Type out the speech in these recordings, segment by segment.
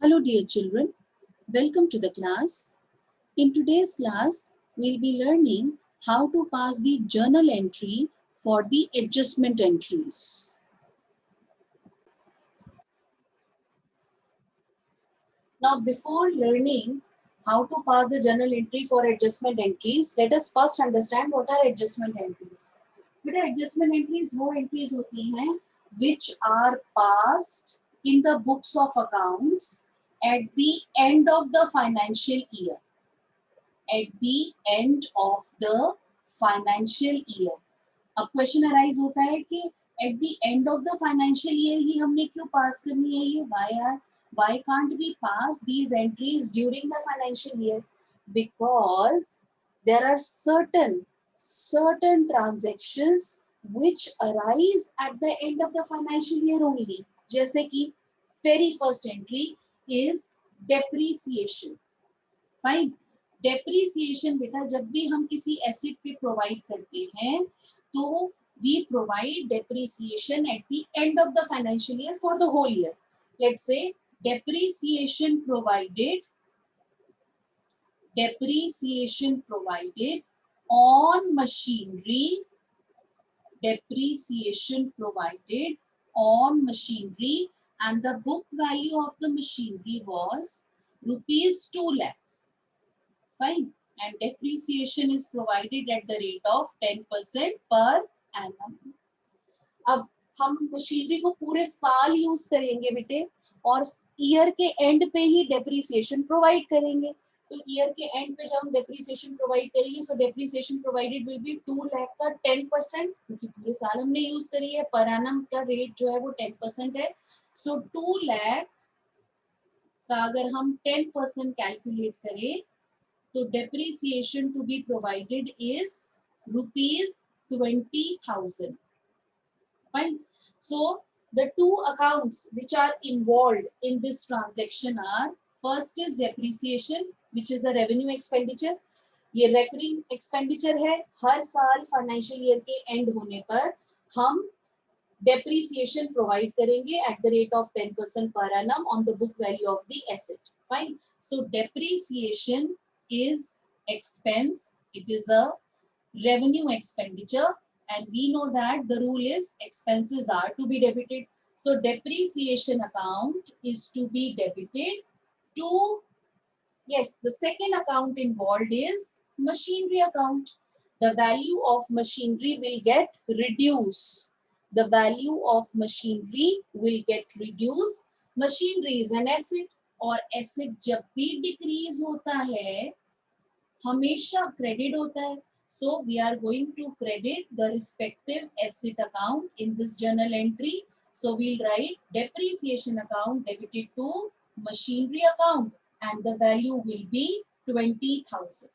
Hello dear children, welcome to the class. In today's class, we'll be learning how to pass the journal entry for the adjustment entries. Now before learning how to pass the journal entry for adjustment entries, let us first understand what are adjustment entries. बेटा adjustment entries वो entries होती हैं which are passed in the books of accounts at the end of the financial year. At the end of the financial year. अब question arise होता है कि at the end of the financial year ही हमने क्यों पास करनी है ये why can't we pass these entries during the financial year? Because there are certain transactions which arise at the end of the financial year only. जैसे कि very first entry is depreciation. Fine. Depreciation बेटा जब भी हम किसी asset पे provide करते हैं तो we provide depreciation at the end of the financial year for the whole year. Let's say depreciation provided on machinery. Depreciation provided on machinery and the book value of the machinery was rupees 2 lakh. Fine. And depreciation is provided at the rate of 10% per annum. अब हम machinery को पूरे साल use करेंगे बेटे और year के and पे ही डेप्रिसिएशन प्रोवाइड करेंगे. तो ईयर के एंड पे जब हम डेप्रिसिएशन प्रोवाइड करेंगे सो depreciation provided will be 2 lakh का 10% क्योंकि पूरे साल हमने यूज करी है. पर एनम का रेट जो है वो 10% है. सो 2 लाख का अगर हम 10% कैलकुलेट करें तो depreciation to be provided is rupees 20,000. Fine. So the two accounts which are involved in this transaction are, first is depreciation which is a revenue expenditure. ये recurring expenditure है. हर साल financial year के end होने पर हम depreciation provide करेंगे at the rate of 10% per annum on the book value of the asset. Fine. So depreciation is expense. It is a revenue expenditure and we know that the rule is expenses are to be debited. So depreciation account is to be debited to, yes, the second account involved is machinery account. The value of machinery will get reduced. The value of machinery will get reduced. Machinery is an asset और asset जब भी decrease होता है हमेशा credit होता है. So we are going to credit the respective asset account in this journal entry. So we'll write depreciation account debited to machinery account and the value will be 20,000.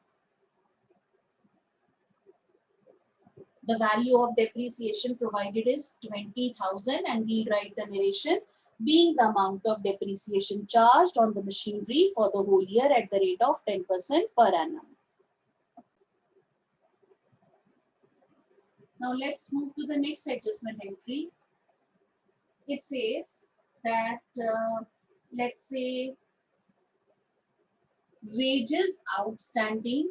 The value of depreciation provided is 20,000 and we'll write the narration being the amount of depreciation charged on the machinery for the whole year at the rate of 10% per annum. Now let's move to the next adjustment entry. It says that let's say wages outstanding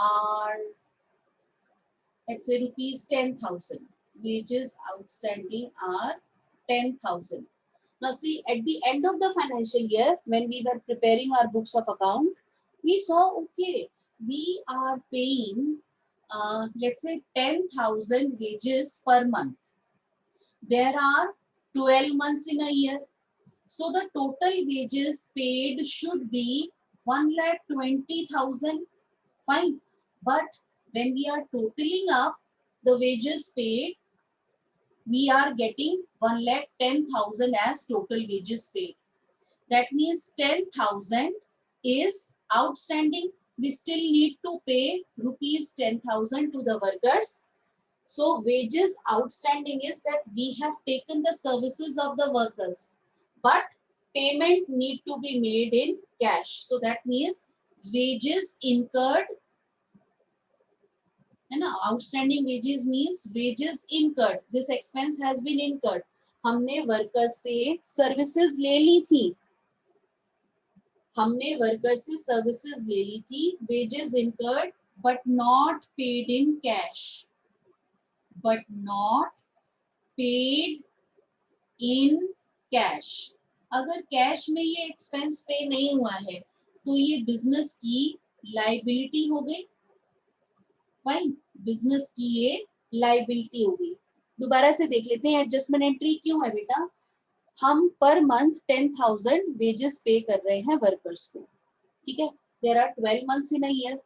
are, let's say rupees 10,000. Wages outstanding are 10,000. Now see, at the end of the financial year, when we were preparing our books of account, we saw, okay, we are paying, let's say 10,000 wages per month. There are 12 months in a year. So the total wages paid should be 1,20,000. Fine. But when we are totaling up the wages paid, we are getting 1,10,000 as total wages paid. That means 10,000 is outstanding. We still need to pay rupees 10,000 to the workers. So wages outstanding is that we have taken the services of the workers, but payment need to be made in cash. So that means wages incurred है ना. Outstanding wages means wages incurred, this expense has been incurred. हमने workers से services ले ली थी, हमने workers से services ले ली थी, wages incurred but not paid in cash, but not paid in cash. अगर कैश में ये एक्सपेंस पे नहीं हुआ है तो ये बिजनेस की लाइबिलिटी हो गई. फाइन, बिजनेस की ये लाइबिलिटी हो गई. दोबारा से देख लेते हैं एडजस्टमेंट एंट्री क्यों है बेटा. हम पर मंथ 10,000 वेजेस पे कर रहे हैं वर्कर्स को, ठीक है. There are 12 months in a year,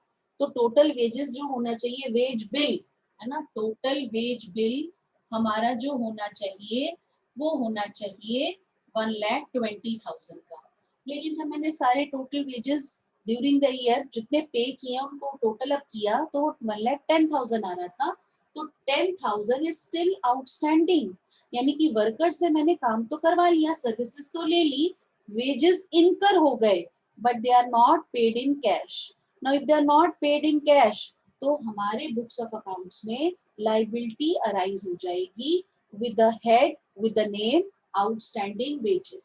तो टोटल वेजेस जो होना चाहिए, वेज बिल है ना, टोटल वेज बिल हमारा जो होना चाहिए वो होना चाहिए 1,20,000 का. लेकिन जब मैंने सारे total wages during the year जितने पे किए उनको टोटल अप किया तो 1,10,000 आ रहा था. तो 10,000 इज स्टिल आउटस्टैंडिंग, यानी कि वर्कर से मैंने काम तो करवा लिया, सर्विसेज तो ले ली, वेजेस इनकर हो गए, but they are not paid in cash. Now if they are not paid in cash तो हमारे बुक्स ऑफ अकाउंट्स में लाइबिलिटी अराइज हो जाएगी with the head with the name outstanding wages.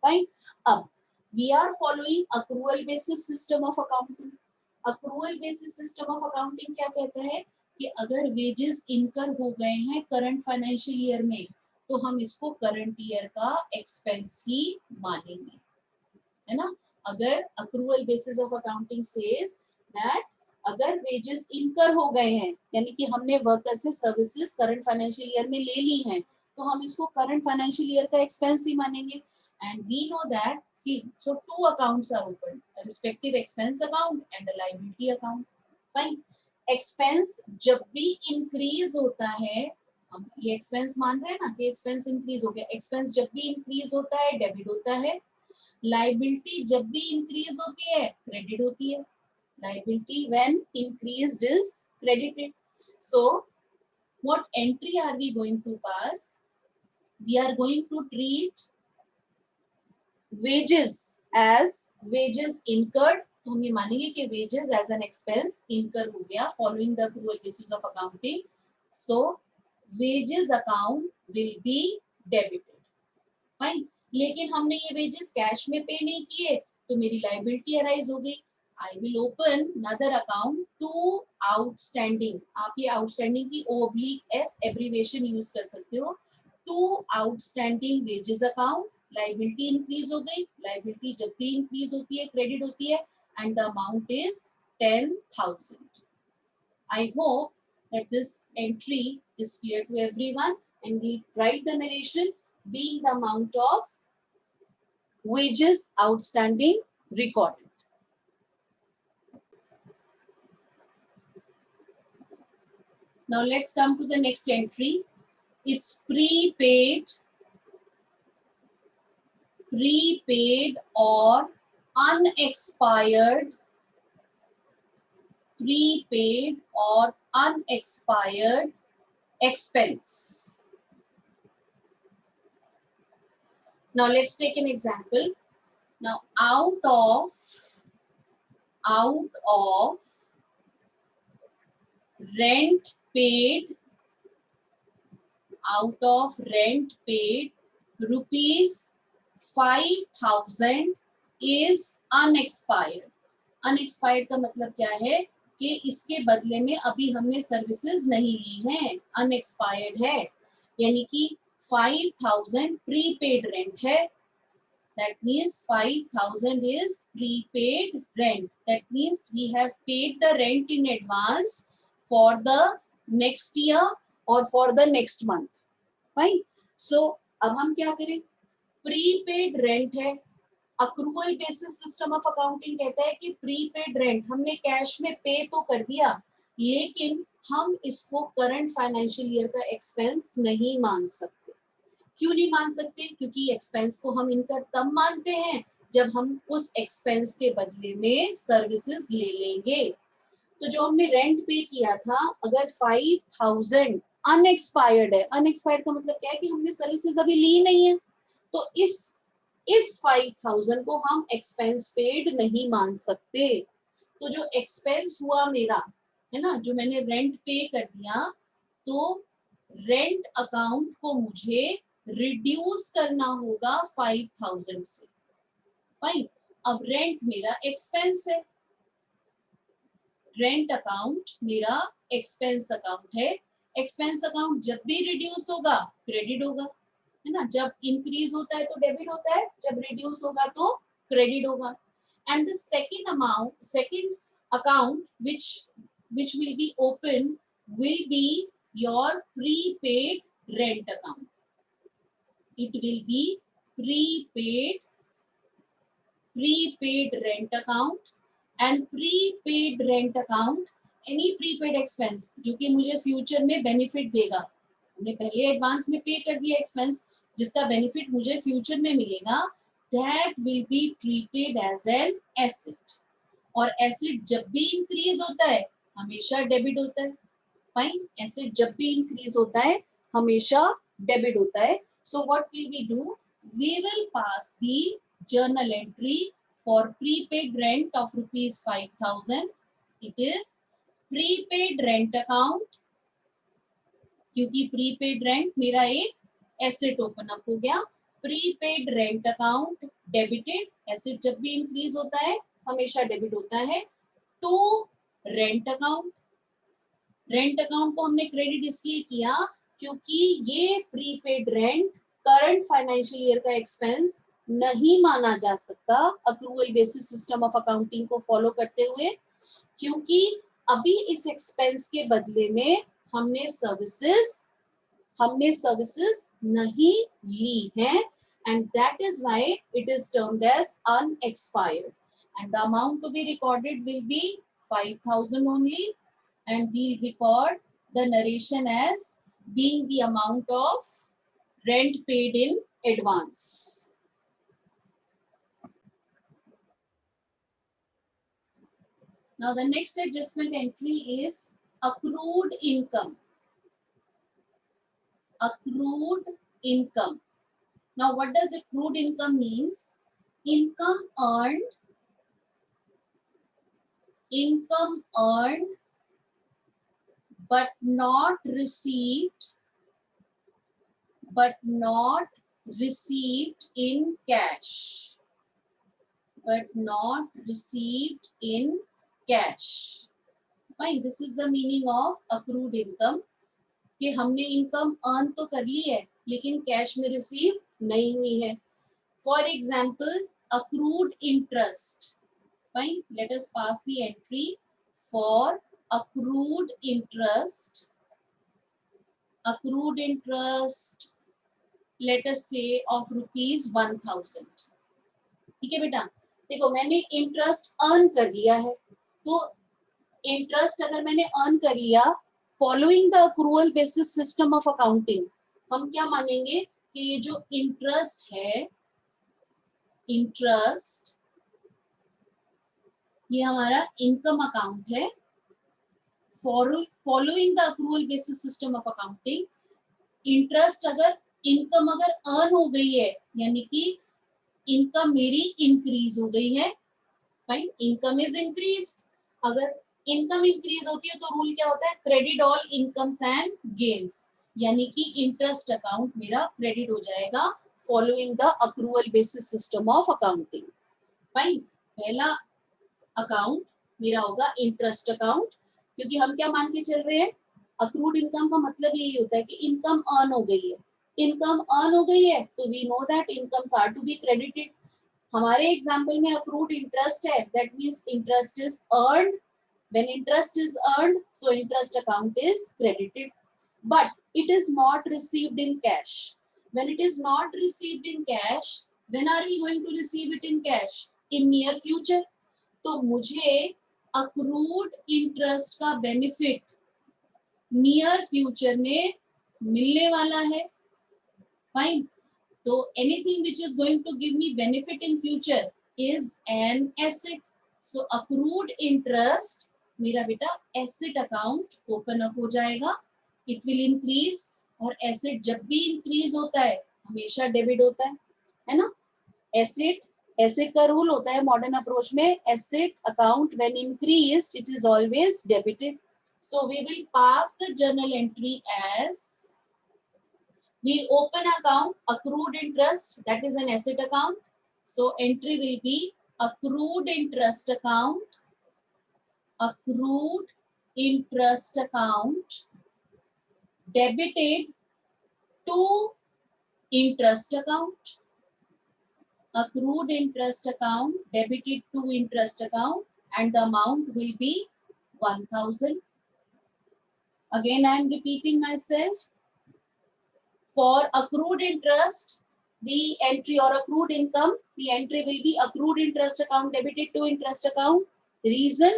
Fine. अब we are following accrual basis system of accounting. accrual basis system of accounting क्या कहता है कि अगर वेजेस इनकर हो गए हैं करंट फाइनेंशियल ईयर में तो हम इसको करंट ईयर का एक्सपेंस ही मानेंगे, है ना. अगर accrual basis of accounting says that अगर वेजेस इनकर हो गए हैं यानी कि हमने वर्कर से सर्विसेज करंट फाइनेंशियल ईयर में ले ली हैं तो हम इसको करंट फाइनेंशियल ईयर का एक्सपेंस ही मानेंगे. And we know that see so two accounts are open, a respective expense account and a liability account. Fine. Expense जब भी इंक्रीज होता है, हम ये एक्सपेंस मान रहे हैं ना कि एक्सपेंस इंक्रीज हो गया, एक्सपेंस जब भी इंक्रीज होता है डेबिट होता है, लाइबिलिटी जब भी इंक्रीज होती है क्रेडिट होती है. Liability when increased is credited. So what entry are we going to pass? We are going to treat wages as wages incurred. तो हम ये मानेंगे कि wages as an expense incur हो गया following the accrual basis of accounting. So wages account will be debited. Fine. लेकिन हमने ये wages कैश में पे नहीं किए तो मेरी liability arise हो गई. I will open another account to outstanding. आप ये outstanding की O/S abbreviation use कर सकते हो. To outstanding wages account, liability increase हो गई, liability जब भी increase होती है credit होती है and the amount is 10,000. I hope that this entry is clear to everyone and we'll write the narration being the amount of wages outstanding recorded. Now let's come to the next entry. It's prepaid or unexpired expense. Now let's take an example. Now out of rent paid, rupees 5,000 is unexpired. Unexpired का मतलब क्या है कि इसके बदले में अभी हमने सर्विसेज नहीं ली हैं, unexpired है, यानी कि 5,000 प्रीपेड रेंट है. That means 5,000 is prepaid rent. That means we have paid the rent in advance for the next year or for the next month. Fine. So अब हम क्या करें, प्रीपेड रेंट है. Accrual basis system of accounting कहता है कि prepaid rent हमने cash में पे तो कर दिया लेकिन हम इसको करंट फाइनेंशियल ईयर का एक्सपेंस नहीं मान सकते. क्यों नहीं मान सकते? क्योंकि एक्सपेंस को हम इनकर तब मानते हैं जब हम उस एक्सपेंस के बदले में सर्विसेज ले लेंगे. तो जो हमने रेंट पे किया था, अगर 5,000 अनएक्सपायर्ड है, अनएक्सपायर्ड का मतलब क्या है कि हमने सर्विसेज अभी ली नहीं है, तो इस 5,000 को हम एक्सपेंस पेड नहीं मान सकते. तो जो एक्सपेंस हुआ मेरा है ना, जो मैंने रेंट पे कर दिया, तो रेंट अकाउंट को मुझे रिड्यूस करना होगा 5000 से। फाइन, अब रेंट मेरा एक्सपेंस है, रेंट अकाउंट मेरा एक्सपेंस अकाउंट है। एक्सपेंस अकाउंट जब भी रिड्यूस होगा क्रेडिट होगा, है ना, जब इंक्रीज होता है तो डेबिट होता है, जब रिड्यूस होगा तो क्रेडिट होगा। And the second amount, second account which will be open will be your prepaid rent account. It will be prepaid rent account, and prepaid rent account any prepaid expense जो कि मुझे future में benefit देगा। हमने पहले advance में pay कर दिया एक्सपेंस जिसका बेनिफिट मुझे फ्यूचर में मिलेगा, that will be treated as an asset। और एसेट जब भी इंक्रीज होता है हमेशा डेबिट होता है। फाइन, एसेट जब भी इंक्रीज होता है हमेशा डेबिट होता है। So what will we do, we will pass the journal entry for prepaid rent of rupees 5000। It is prepaid rent account, क्योंकि प्रीपेड रेंट मेरा एक एसेट ओपन अप हो गया। Prepaid rent account debited, asset जब भी increase होता है हमेशा डेबिट होता है, to rent account. Rent account को हमने क्रेडिट इसलिए किया क्योंकि ये prepaid rent current financial year का एक्सपेंस नहीं माना जा सकता accrual basis system of accounting को फॉलो करते हुए, क्योंकि अभी इस एक्सपेंस के बदले में हमने सर्विसेज नहीं ली हैं, and that is why it is termed as unexpired, and the amount to be recorded will be 5000 only, and we record the narration as being the amount of rent paid in advance. Now the next adjustment entry is accrued income. Accrued income. Now what does accrued income means? Income earned but not received in cash. Fine, this is the meaning of accrued income, कि हमने income earn तो कर ली है लेकिन cash में receive नहीं हुई है। For example accrued interest. Fine, let us pass the entry for accrued interest. Accrued interest, let us say of rupees 1000. ठीक है बेटा, देखो मैंने इंटरेस्ट अर्न कर लिया है, तो इंटरेस्ट अगर मैंने अर्न कर लिया following the accrual basis system of accounting, हम क्या मानेंगे कि ये जो इंटरेस्ट है, इंटरेस्ट ये हमारा इनकम अकाउंट है। Following the accrual basis system of accounting, interest अगर इनकम अगर अर्न हो गई है यानी कि इनकम मेरी इंक्रीज हो गई है। Fine, income is increase. अगर इनकम इंक्रीज होती है तो रूल क्या होता है, credit all incomes and gains, यानी कि इंटरेस्ट अकाउंट मेरा क्रेडिट हो जाएगा following the accrual basis system of accounting. Fine, पहला अकाउंट मेरा होगा इंटरेस्ट अकाउंट, क्योंकि हम क्या मान के चल रहे हैं, अक्रूड इनकम का मतलब यही होता है कि इनकम अर्न हो गई है। इनकम अर्न हो गई है तो we know that incomes are to be credited. हमारे एग्जाम्पल में अक्रूड इंटरेस्ट है, that means interest is earned. When interest is earned, so interest account is credited, but it is not received in cash. When it is not received in cash, when are we going to receive it in cash? In near future. तो मुझे accrued interest का benefit near future में मिलने वाला है। Fine. तो anything which is going to give me benefit in future is an asset. So accrued interest मेरा बेटा एसेट अकाउंट ओपन अप हो जाएगा, इट विल इंक्रीज, और एसेट जब भी इंक्रीज होता है हमेशा डेबिट होता है ना। एसेट का रूल होता है मॉडर्न अप्रोच में, asset account when increased it is always debited. So we will pass the journal entry as, we open account accrued interest, that is an asset account. So entry will be accrued interest account, accrued interest account debited to interest account, accrued interest account debited to interest account, and the amount will be 1000. Again I am repeating myself. For accrued interest, the entry, or accrued income, the entry will be accrued interest account debited to interest account. Reason,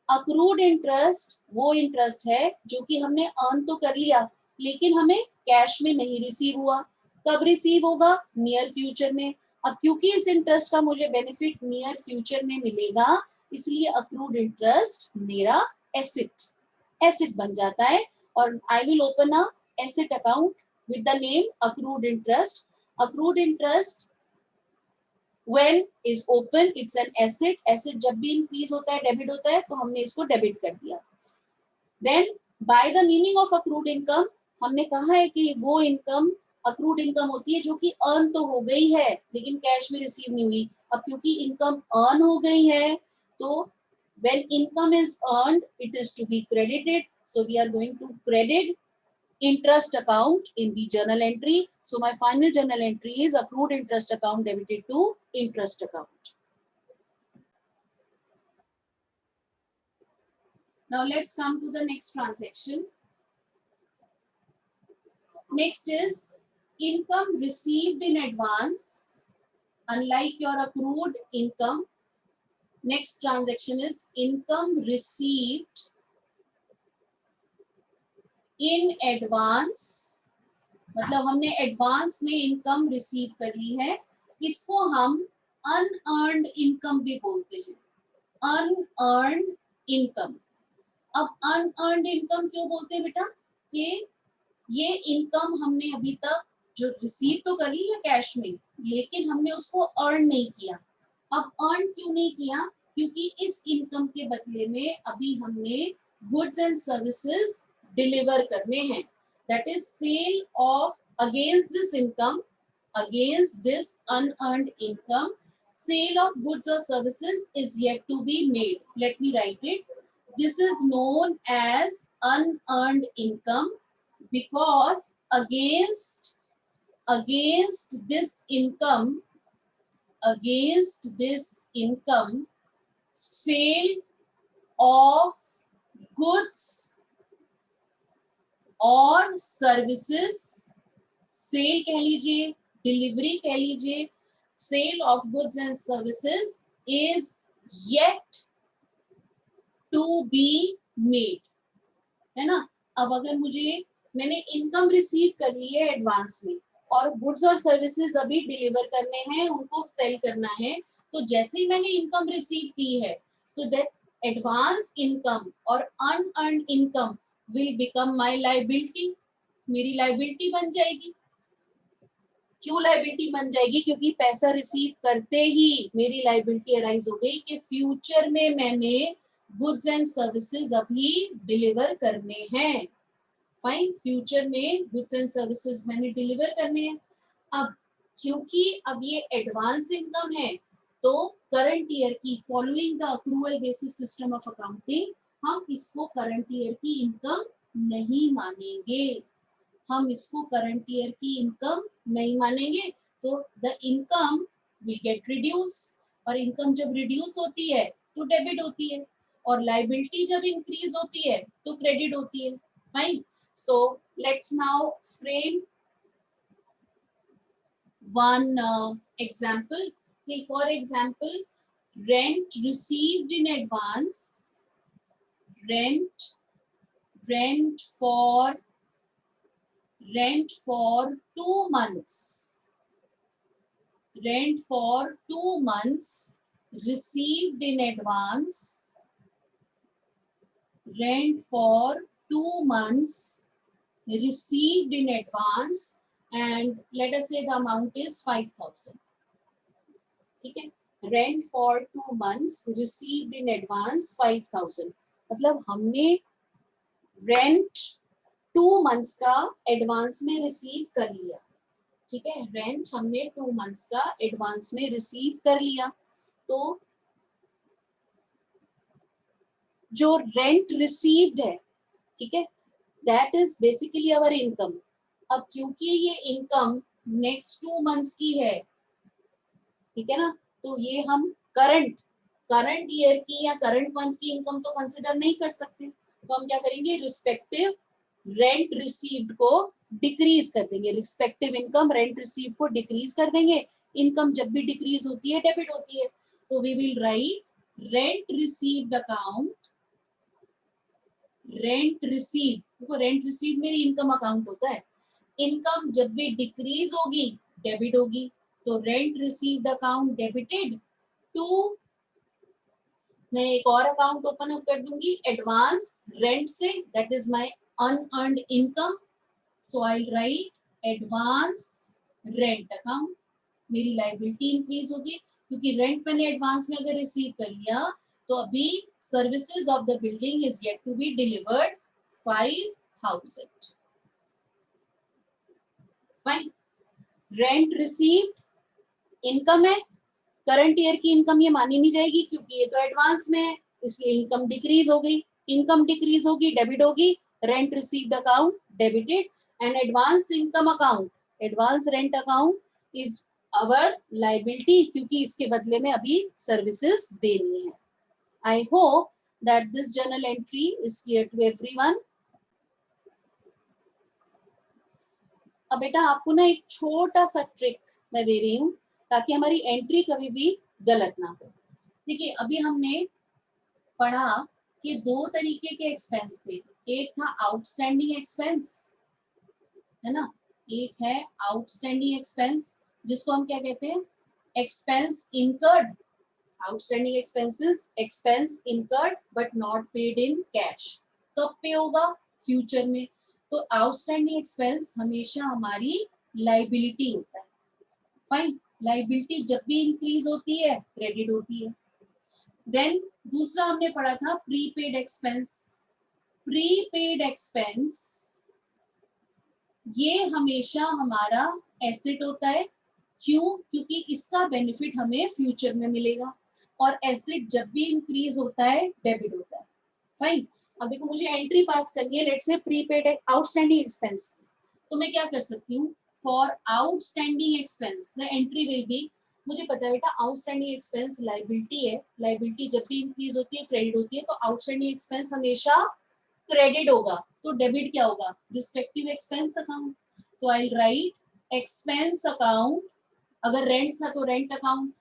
accrued interest वो interest है जो कि हमने earn तो कर लिया लेकिन हमें कैश में नहीं रिसीव हुआ. कब रिसीव होगा? नियर फ्यूचर में. अब क्योंकि इस इंटरेस्ट का मुझे बेनिफिट नियर फ्यूचर में मिलेगा, इसलिए अक्रूड इंटरेस्ट मेरा एसेट बन जाता है. और I will open a asset account with the name accrued interest. Accrued interest when is open, it's an asset. Asset जब भी increase होता है, debit होता है, तो हमने इसको debit कर दिया. Then by the meaning of accrued income, हमने कहा है कि वो income accrued income होती है जो कि earn तो हो गई है लेकिन कैश में रिसीव नहीं हुई. अब क्योंकि income earn हो गई है, तो when income is earned, it is to be credited. So we are going to credit interest account in the journal entry. So my final journal entry is accrued interest account debited to interest account. Now let's come to the next transaction. Next is income received in advance. Unlike your accrued income, next transaction is income received in advance. मतलब हमने advance में income receive कर ली है, इसको हम unearned income भी बोलते हैं. Unearned income. अब अनअर्न्ड इनकम क्यों बोलते हैं बेटा? कि ये इनकम हमने अभी तक जो रिसीव तो कर ली है कैश में, लेकिन हमने उसको अर्न नहीं किया. अब अर्न क्यों नहीं किया? क्योंकि इस इनकम के बदले में अभी हमने गुड्स एंड सर्विसेज डिलीवर करने हैं. That is sale of, against this income, against this unearned income, sale of goods or services is yet to be made. Let me write it. This is known as unearned income because against this income, sale of goods और services, sale कह लीजिए, delivery कह लीजिए, sale of goods and services is yet to be made, है ना. अब अगर मैंने इनकम रिसीव कर ली है एडवांस में और गुड्स और सर्विसेज अभी डिलीवर करने हैं, उनको सेल करना है, तो जैसे ही मैंने इनकम रिसीव की है तो दैट एडवांस इनकम और unearned income will become my liability. मेरी लाइबिलिटी बन जाएगी. क्यों लाइबिलिटी बन जाएगी? क्योंकि पैसा रिसीव करते ही मेरी लाइबिलिटी अराइज हो गई कि फ्यूचर में मैंने गुड्स एंड सर्विसेज अभी डिलीवर करने हैं. फाइन, फ्यूचर में गुड्स एंड सर्विसेज मैंने डिलीवर करने हैं. अब क्योंकि अब ये एडवांस इनकम है, तो करंट ईयर की, following the accrual basis system of accounting, हम इसको करंट ईयर की इनकम नहीं मानेंगे. हम इसको करंट ईयर की इनकम नहीं मानेंगे. तो the income will get reduce, और इनकम जब रिड्यूस होती है तो डेबिट होती है, और लाइबिलिटी जब इंक्रीज होती है तो क्रेडिट होती है. Fine. So let's now frame one example. See, for example, rent received in advance, rent for 2 months, rent for 2 months received in advance, rent for 2 months received in advance, and let us say the amount is 5,000. ठीक है. Rent for 2 months received in advance 5,000. मतलब हमने rent 2 months का advance में receive कर लिया, ठीक है, रेंट हमने 2 मंथ्स का एडवांस में रिसीव कर लिया, तो जो रेंट रिसीव्ड है, ठीक है, that is basically our income. अब क्योंकि ये इनकम नेक्स्ट 2 मंथ्स की है, ठीक है ना, तो ये हम करंट करंट ईयर की या करंट मंथ की इनकम तो कंसिडर नहीं कर सकते, तो हम क्या करेंगे, रिस्पेक्टिव रेंट रिसीव्ड को डिक्रीज कर देंगे, रिस्पेक्टिव इनकम रेंट रिसीव को डिक्रीज कर देंगे। इनकम जब भी डिक्रीज होती है डेबिट होती है, तो we will write rent received account, rent receive, देखो रेंट रिसीव मेरी इनकम अकाउंट होता है, इनकम जब भी डिक्रीज होगी डेबिट होगी, तो rent received account debited to, मैं एक और अकाउंट ओपन अप कर दूंगी एडवांस रेंट से, that is my unearned income, so I write advance rent account. मेरी लायबिलिटी इंक्रीज होगी क्योंकि रेंट मैंने एडवांस में अगर रिसीव कर लिया, तो अभी services of the building is yet to be delivered 5,000। Fine, rent received income है, करंट ईयर की इनकम ये मानी नहीं जाएगी क्योंकि ये तो एडवांस में है, इसलिए इनकम डिक्रीज हो गई, इनकम डिक्रीज होगी डेबिट होगी, rent received account debited, and advance income account, advance rent account is our liability क्योंकि इसके बदले में अभी सर्विसेज देनी है। I hope that this journal entry is clear to everyone. अब बेटा आपको ना एक छोटा सा ट्रिक मैं दे रही हूँ ताकि हमारी एंट्री कभी भी गलत ना हो। देखिए अभी हमने पढ़ा कि 2 तरीके के एक्सपेंस थे, एक था आउटस्टैंडिंग एक्सपेंस, है ना, एक है आउटस्टैंडिंग एक्सपेंस जिसको हम क्या कहते हैं, expense incurred, outstanding expenses expense incurred but not paid in cash, कब पे होगा, फ्यूचर में, तो आउटस्टैंडिंग एक्सपेंस हमेशा हमारी लाइबिलिटी होता है। फाइन, लाइबिलिटी जब भी इंक्रीज होती है क्रेडिट होती है। देन दूसरा हमने पढ़ा था प्रीपेड एक्सपेंस, प्रीपेड एक्सपेंस ये हमेशा हमारा एसेट होता है, क्यों, क्योंकि इसका बेनिफिट हमें फ्यूचर में मिलेगा, और एसेट जब भी इंक्रीज होता है डेबिट होता है। फाइन, अब देखो मुझे एंट्री पास करनी है, let's say prepaid outstanding expense, तो मैं क्या कर सकती हूँ, for outstanding expense the entry will B, मुझे पता है बेटा आउटस्टैंडिंग एक्सपेंस लायबिलिटी है, लायबिलिटी जब भी इंक्रीज होती है क्रेडिट होती है, तो आउटस्टैंडिंग एक्सपेंस हमेशा क्रेडिट होगा, तो डेबिट क्या होगा, रिस्पेक्टिव एक्सपेंस अकाउंट, तो आई राइट एक्सपेंस अकाउंट, अगर रेंट था तो रेंट अकाउंट,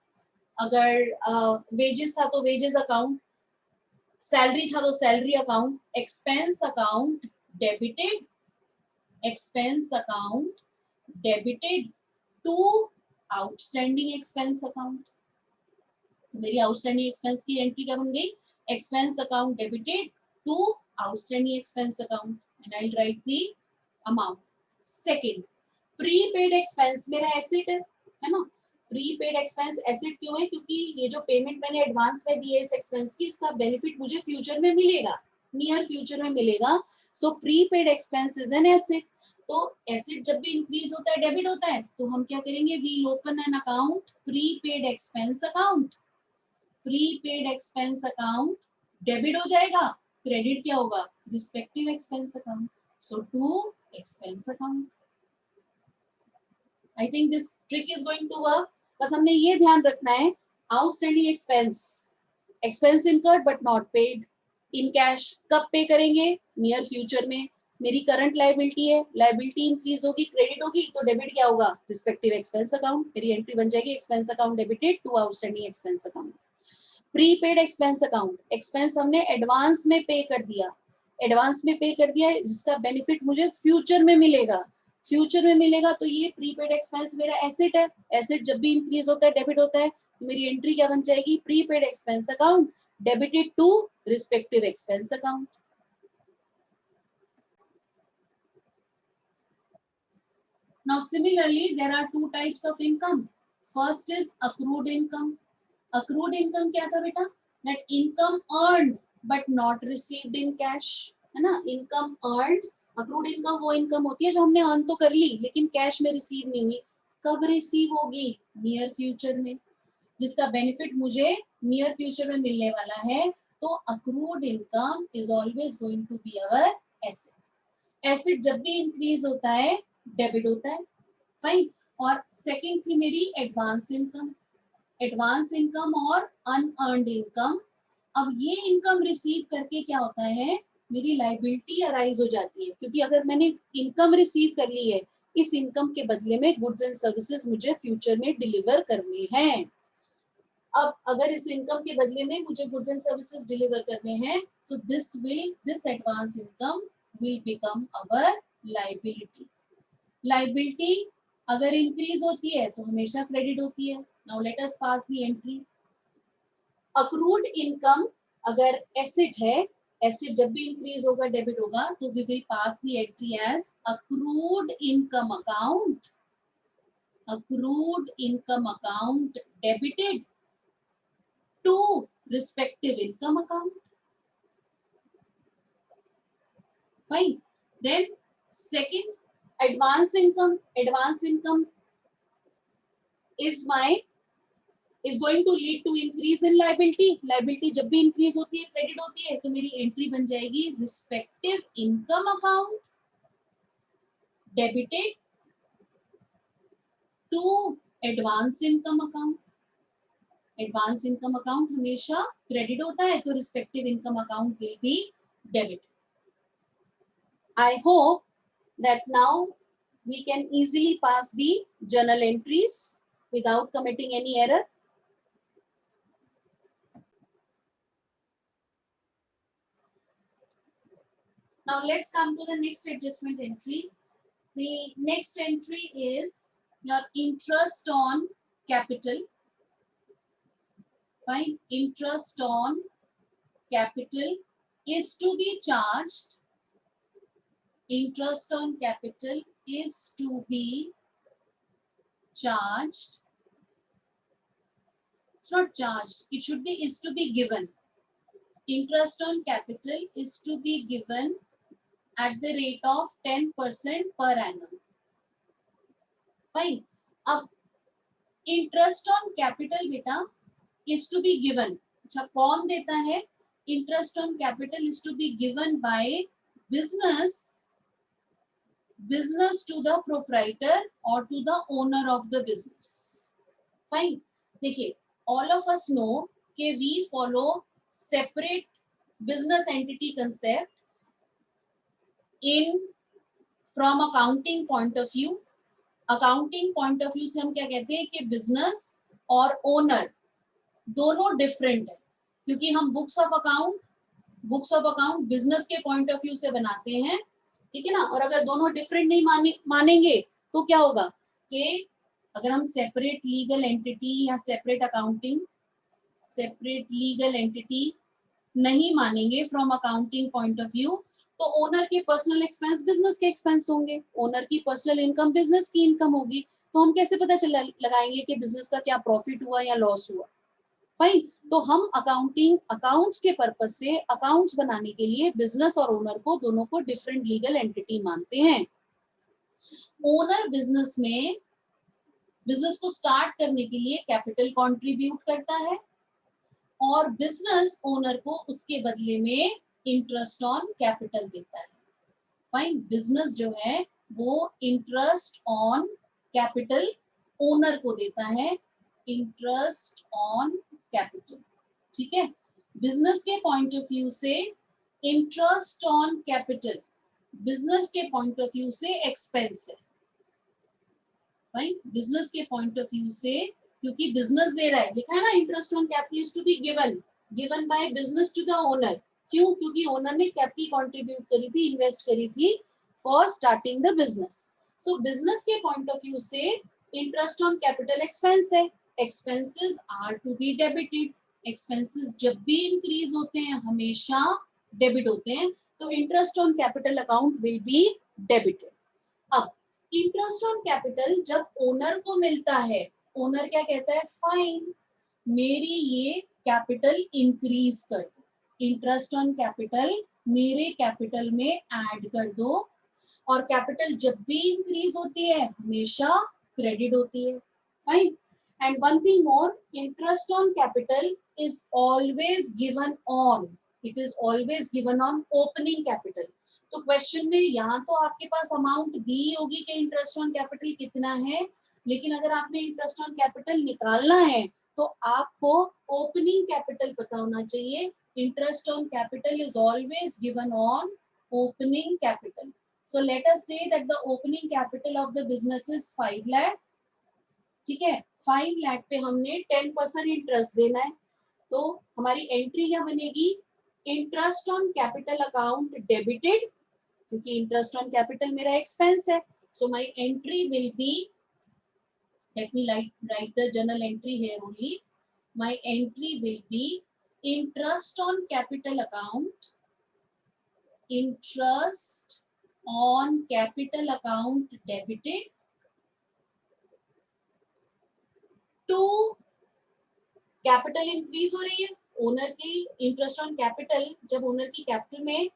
अगर वेजेस था तो वेजेस अकाउंट, सैलरी था तो salary account, expense account debited, expense account debited to outstanding expense account, मेरी आउटस्टैंडिंग एक्सपेंस की एंट्री क्या बन गई, expense account debited to outstanding expense account, and I write the amount. Second, prepaid expense मेरा asset है ना, prepaid expense asset क्यों है, क्योंकि ये जो पेमेंट मैंने एडवांस में दी है इस एक्सपेंस की, इसका बेनिफिट मुझे फ्यूचर में मिलेगा, नियर फ्यूचर में मिलेगा, so prepaid expense is an asset. तो एसेट जब भी इंक्रीज होता है डेबिट होता है, तो हम क्या करेंगे, we open an account prepaid expense account, prepaid expense account debit हो जाएगा, क्रेडिट क्या होगा, respective expense account, so to expense account. I think this trick is going to work. बस हमने ये ध्यान रखना है, outstanding expense, expense incurred but not paid in cash, कब पे करेंगे, नियर फ्यूचर में, मेरी करंट लायबिलिटी है, लायबिलिटी इंक्रीज होगी क्रेडिट होगी, तो डेबिट क्या होगा, रिस्पेक्टिव एक्सपेंस अकाउंट, मेरी एंट्री बन जाएगी expense account debited to outstanding expense account. Prepaid expense account, expense हमने एडवांस में पे कर दिया, एडवांस में पे कर दिया है जिसका बेनिफिट मुझे फ्यूचर में मिलेगा, फ्यूचर में मिलेगा, तो ये प्रीपेड एक्सपेंस मेरा एसेट है, एसेट जब भी इंक्रीज होता है डेबिट होता है, तो मेरी एंट्री क्या बन जाएगी, prepaid expense account debited to respective expense account. Now similarly there are two types of income. First is accrued income. Accrued income क्या था बेटा, that income earned but not received in cash. है ना, income earned, accrued income वो income होती है जो हमने अर्न तो कर ली लेकिन कैश में रिसीव नहीं हुई, कब रिसीव होगी, नियर फ्यूचर में, जिसका बेनिफिट मुझे नियर फ्यूचर में मिलने वाला है। तो accrued income is always going to be our asset. Asset जब भी इंक्रीज होता है डेबिट होता है, फाइन। और सेकंड थी मेरी एडवांस इनकम, एडवांस इनकम और अनअर्न्ड इनकम। अब ये इनकम रिसीव करके क्या होता है, मेरी लाइबिलिटी अराइज हो जाती है, क्योंकि अगर मैंने इनकम रिसीव कर ली है, इस इनकम के बदले में गुड्स एंड सर्विसेज मुझे फ्यूचर में डिलीवर करने हैं। अब अगर इस इनकम के बदले में मुझे गुड्स एंड सर्विसेज डिलीवर करने हैं, so this advance income will become our liability. Liability अगर इंक्रीज होती है तो हमेशा क्रेडिट होती है। Now let us pass the entry. Accrued income अगर एसेट है, एसेट जब भी इंक्रीज होगा डेबिट होगा, तो we will pass the entry as accrued income account, accrued income account debited to respective income account, fine. Then second, advance income, advance income is going to lead to increase in liability। liability जब भी increase होती है credit होती है, तो मेरी entry बन जाएगी respective income account debited to advance income account. Advance income account हमेशा क्रेडिट होता है, तो respective income account will be debit. I hope that now we can easily pass the journal entries without committing any error. Now let's come to the next adjustment entry. The next entry is your interest on capital. Fine. Interest on capital is to be charged. Interest on capital is to be charged. It's not charged. It should be is to be given. Interest on capital is to be given at the rate of 10% per annum. Fine. अब interest on capital बेटा is to be given, अच्छा कौन देता है, interest on capital is to be given by business, business to the proprietor और to the owner of the business. Fine. देखिए all of us know कि we follow separate business entity concept in from accounting point of view. Accounting point of view से हम क्या कहते हैं कि business और ओनर दोनों डिफरेंट है, क्योंकि हम बुक्स ऑफ अकाउंट बिजनेस के पॉइंट ऑफ व्यू से बनाते हैं, ठीक है ना। और अगर दोनों डिफरेंट नहीं मानेंगे तो क्या होगा कि अगर हम सेपरेट लीगल एंटिटी या सेपरेट लीगल एंटिटी नहीं मानेंगे from accounting point of view, तो ओनर के पर्सनल एक्सपेंस बिजनेस के एक्सपेंस होंगे, ओनर की पर्सनल इनकम बिजनेस की इनकम होगी, तो हम कैसे पता लगाएंगे कि बिजनेस का क्या प्रॉफिट हुआ या लॉस हुआ। फाइन। तो हम अकाउंट्स के पर्पज से अकाउंट्स बनाने के लिए बिजनेस और ओनर को दोनों को डिफरेंट लीगल एंटिटी मानते हैं। ओनर बिजनेस को स्टार्ट करने के लिए कैपिटल कंट्रीब्यूट करता है और बिजनेस ओनर को उसके बदले में इंटरेस्ट ऑन कैपिटल देता है। फाइन। बिजनेस जो है वो इंटरेस्ट ऑन कैपिटल ओनर को देता है, इंटरेस्ट ऑन कैपिटल, ठीक है। बिजनेस के पॉइंट ऑफ व्यू से इंटरेस्ट ऑन कैपिटल बिजनेस के पॉइंट ऑफ व्यू से एक्सपेंस है। फाइन। बिजनेस के पॉइंट ऑफ व्यू से, क्योंकि बिजनेस दे रहा है, लिखा है ना interest on capital is to be given by business to the owner. क्यों? क्योंकि ओनर ने कैपिटल कंट्रीब्यूट करी थी, इन्वेस्ट करी थी for starting the business. So business के पॉइंट ऑफ व्यू से इंटरेस्ट ऑन कैपिटल एक्सपेंस है, expenses are to be debited. Expenses जब भी इंक्रीज होते हैं हमेशा डेबिट होते हैं, तो interest on capital account will be debited. अब इंटरेस्ट ऑन कैपिटल जब ओनर को मिलता है, ओनर क्या कहता है, फाइन मेरी ये कैपिटल इंक्रीज कर दो। इंटरेस्ट ऑन कैपिटल मेरे कैपिटल में ऐड कर दो, और कैपिटल जब भी इंक्रीज होती है हमेशा क्रेडिट होती है. Fine. And one thing more, interest on capital is always given on, it is always given on opening capital. तो क्वेश्चन में यहाँ तो आपके पास अमाउंट दी होगी कि इंटरेस्ट ऑन कैपिटल कितना है, लेकिन अगर आपने इंटरेस्ट ऑन कैपिटल निकालना है तो आपको ओपनिंग कैपिटल पता होना चाहिए. Interest on capital is always given on opening capital. So let us say that the opening capital of the business is 5 lakh. ठीक है, 5 लाख पे हमने 10% इंटरेस्ट देना है, तो हमारी एंट्री क्या बनेगी, interest on capital account debited, क्योंकि इंटरेस्ट ऑन कैपिटल मेरा एक्सपेंस है. सो my entry will B, let me write the journal entry here only. My entry will be interest on capital account, interest on capital account debited to capital increase हो रही है, owner की interest on capital जब owner की capital में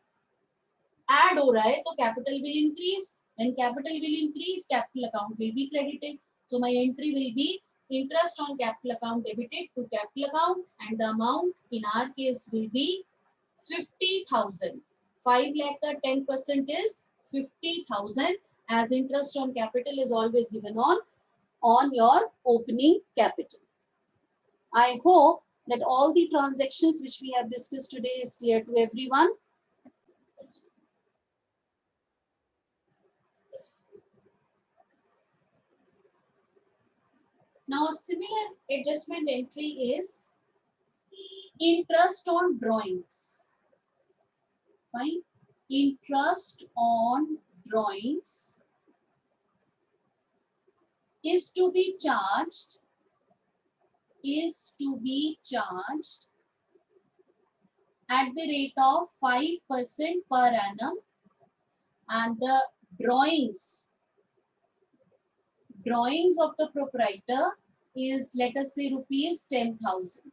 add हो रहा है तो capital will increase, when capital will increase capital account will be credited. So my entry will be interest on capital account debited to capital account and the amount in our case will be 50,000. 5 lakh का 10% is 50,000, as interest on capital is always given on your opening capital. I hope that all the transactions which we have discussed today is clear to everyone. Now a similar adjustment entry is interest on drawings. Fine. Interest on drawings is to be charged at the rate of 5% per annum, and the drawings of the proprietor is, let us say, rupees 10,000.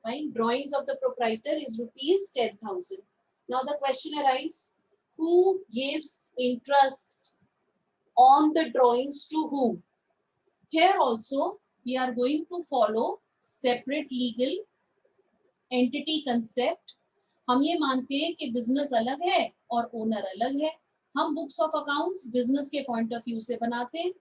Fine. Drawings of the proprietor is rupees 10,000. Now the question arises, who gives interest on the drawings to whom? Here also we are going to follow separate legal entity concept. हम ये मानते हैं कि business अलग है और owner अलग है. हम बुक्स ऑफ अकाउंट्स बिजनेस के पॉइंट ऑफ व्यू से बनाते हैं.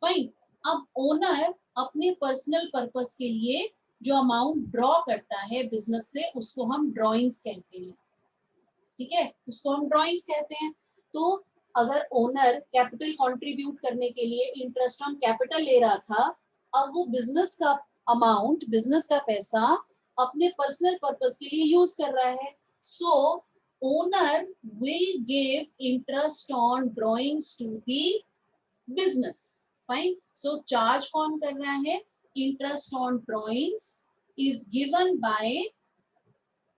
फाइन. अब ओनर अपने पर्सनल पर्पस के लिए जो अमाउंट ड्रॉ करता है बिजनेस से उसको हम ड्रॉइंग्स कहते हैं. ठीक है, उसको हम ड्रॉइंग्स कहते हैं. तो अगर ओनर कैपिटल कंट्रीब्यूट करने के लिए इंटरेस्ट ऑन कैपिटल ले रहा था, अब वो बिजनेस का अमाउंट, बिजनेस का पैसा अपने पर्सनल पर्पस के लिए यूज कर रहा है. So owner will give interest on drawings to the business. Fine. So charge कौन कर रहा है, interest on drawings is given by,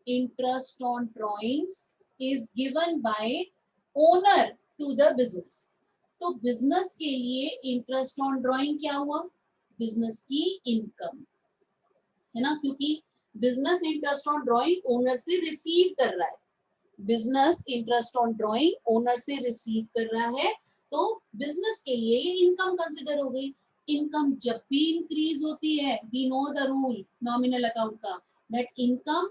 interest on drawings is given by owner to the business. तो बिजनेस के लिए इंटरेस्ट ऑन ड्रॉइंग क्या हुआ, business की इनकम है ना, क्योंकि business interest on drawing owner से रिसीव कर रहा है. Business interest on drawing owner से रिसीव कर रहा है, तो बिजनेस के लिए ये इनकम कंसिडर हो गई. इनकम जब भी इंक्रीज होती है, we know the rule nominal account का, that income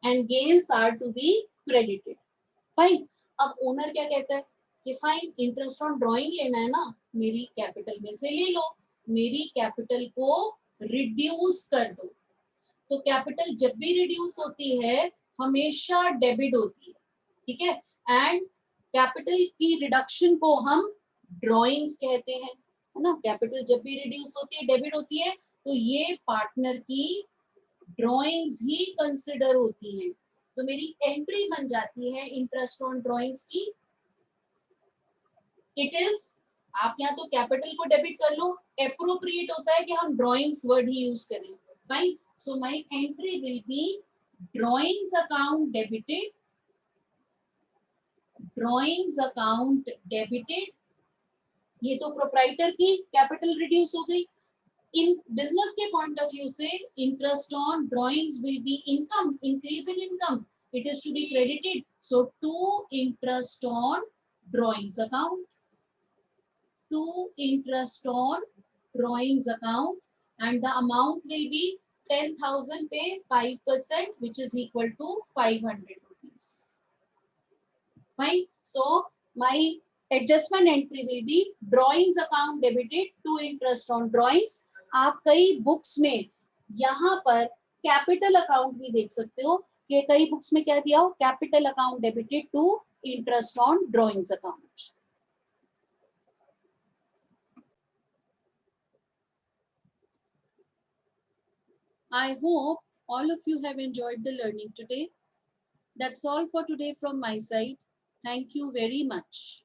and gains are to be credited. Fine. अब ओनर क्या कहता है कि फाइन, इंटरेस्ट ऑन ड्रॉइंग लेना है ना, मेरी कैपिटल में से ले लो, मेरी कैपिटल को रिड्यूस कर दो. तो कैपिटल जब भी रिड्यूस होती है हमेशा डेबिट होती है. ठीक है. एंड कैपिटल की रिडक्शन को हम ड्रॉइंग्स कहते हैं, है ना. कैपिटल जब भी रिड्यूस होती है, डेबिट होती है, तो ये पार्टनर की ड्रॉइंग्स ही कंसिडर होती हैं. तो मेरी एंट्री बन जाती है इंटरेस्ट ऑन ड्रॉइंग्स की. इट इज, आप यहाँ तो कैपिटल को डेबिट कर लो, एप्रोप्रिएट होता है कि हम ड्रॉइंग्स वर्ड ही यूज करें. Fine. So my entry will B drawings account debited, drawings account debited. ये तो प्रोप्राइटर की कैपिटल रिड्यूस हो गई. इन बिजनेस के पॉइंट ऑफ व्यू से interest on drawings will be income, increasing income. it is to be credited. So to interest on drawings account, to interest on drawings account, and the amount will be 10,000 pay 5%, which is equal to 500 rupees. Fine. So my adjustment entry will be drawings account debited to interest on drawings. आप कई books में यहाँ पर capital account भी देख सकते हो कि कई बुक्स में क्या दिया हो, capital account debited to interest on drawings account. I hope all of you have enjoyed the learning today. That's all for today from my side. Thank you very much.